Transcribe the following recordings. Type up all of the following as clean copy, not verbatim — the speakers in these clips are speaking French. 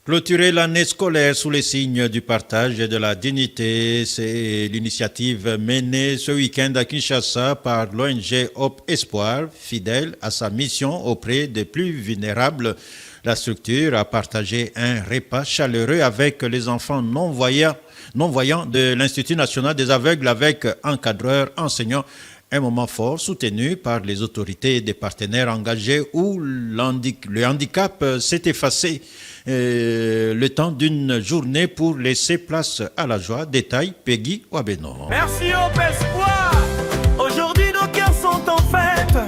Clôturer l'année scolaire sous les signes du partage et de la dignité, c'est l'initiative menée ce week-end à Kinshasa par l'ONG Hope Espoir, fidèle à sa mission auprès des plus vulnérables. La structure a partagé un repas chaleureux avec les enfants non-voyants de l'Institut national des aveugles avec encadreurs, enseignants. Un moment fort soutenu par les autorités et des partenaires engagés où le handicap s'est effacé le temps d'une journée pour laisser place à la joie. Détail Peggy Wabeno. Merci Hope Espoir. Aujourd'hui nos cœurs sont en fête.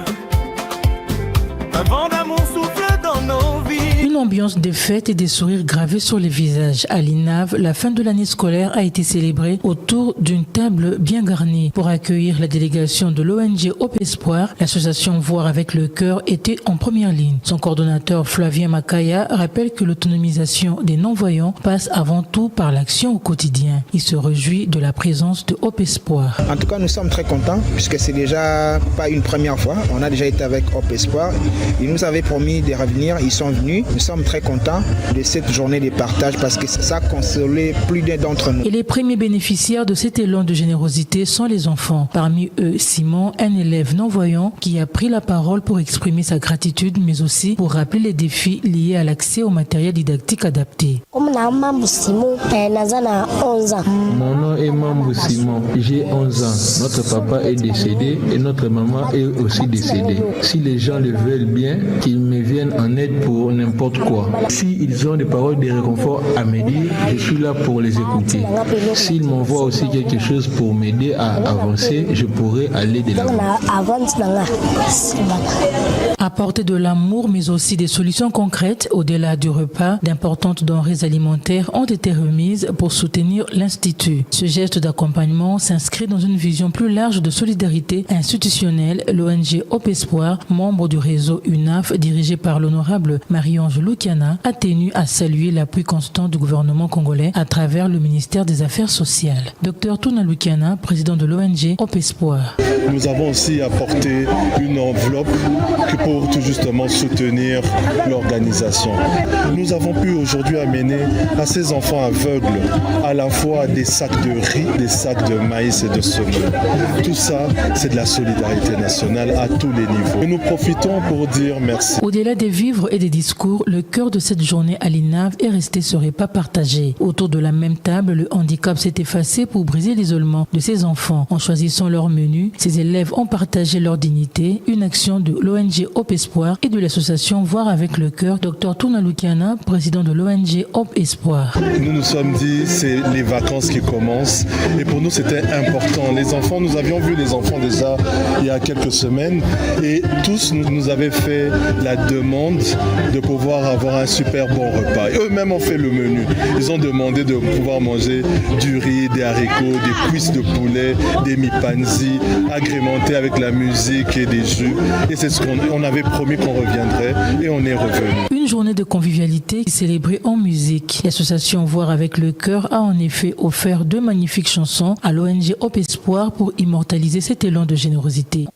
Un vent d'amour souffle dans nos vies. Une ambiance de fête et des sourires gravés sur les visages. À l'INAV, la fin de l'année scolaire a été célébrée autour d'une table bien garnie. Pour accueillir la délégation de l'ONG Hope Espoir, l'association Voir avec le cœur était en première ligne. Son coordonnateur Flavien Makaya rappelle que l'autonomisation des non-voyants passe avant tout par l'action au quotidien. Il se réjouit de la présence de Hope Espoir. En tout cas, nous sommes très contents puisque c'est déjà pas une première fois. On a déjà été avec Hope Espoir. Ils nous avaient promis de revenir. Ils sont venus. Nous sommes très contents de cette journée de partage parce que ça a consolé plus d'un d'entre nous. Et les premiers bénéficiaires de cet élan de générosité sont les enfants. Parmi eux, Simon, un élève non-voyant qui a pris la parole pour exprimer sa gratitude, mais aussi pour rappeler les défis liés à l'accès au matériel didactique adapté. Mon nom est Mambo Simon, j'ai 11 ans. Notre papa est décédé et notre maman est aussi décédée. Si les gens le veulent bien, qu'ils me viennent en aide pour n'importe quoi. S'ils ont des paroles de réconfort à me dire, je suis là pour les écouter. S'ils m'envoient aussi quelque chose pour m'aider à avancer, je pourrai aller de l'avant. Apporter de l'amour, mais aussi des solutions concrètes au-delà du repas, d'importantes denrées alimentaires ont été remises pour soutenir l'Institut. Ce geste d'accompagnement s'inscrit dans une vision plus large de solidarité institutionnelle. L'ONG Hope Espoir, membre du réseau UNAF dirigé par l'honorable Marie-Ange Lukiana, a tenu à saluer l'appui constant du gouvernement congolais à travers le ministère des Affaires sociales. Dr Touna Lukiana, président de l'ONG Hope Espoir. Nous avons aussi apporté une enveloppe pour tout justement soutenir l'organisation. Nous avons pu aujourd'hui amener à ces enfants aveugles à la fois des sacs de riz, des sacs de maïs et de semoule. Tout ça, c'est de la solidarité nationale à tous les niveaux. Et nous profitons pour dire merci. Au-delà des vivres et des discours, le cœur de cette journée à l'INAV est resté ce repas partagé. Autour de la même table, le handicap s'est effacé pour briser l'isolement de ces enfants. En choisissant leur menu, ces élèves ont partagé leur dignité, une action de l'ONG Hope Espoir et de l'association Voir avec le cœur. Dr Touna Lukiana, président de l'ONG Hope Espoir. Nous nous sommes dit, c'est les vacances qui commencent et pour nous c'était important. Les enfants, nous avions vu les enfants déjà il y a quelques semaines et tous nous avaient fait la demande de pouvoir avoir un super bon repas. Et eux-mêmes ont fait le menu. Ils ont demandé de pouvoir manger du riz, des haricots, des cuisses de poulet, des mipanzi, agrémentés avec la musique et des jus. Et c'est ce qu'on avait promis qu'on reviendrait et on est revenu. Une journée de convivialité célébrée en musique. L'association Voir avec le cœur a en effet offert 2 magnifiques chansons à l'ONG Hope Espoir pour immortaliser cet élan de générosité.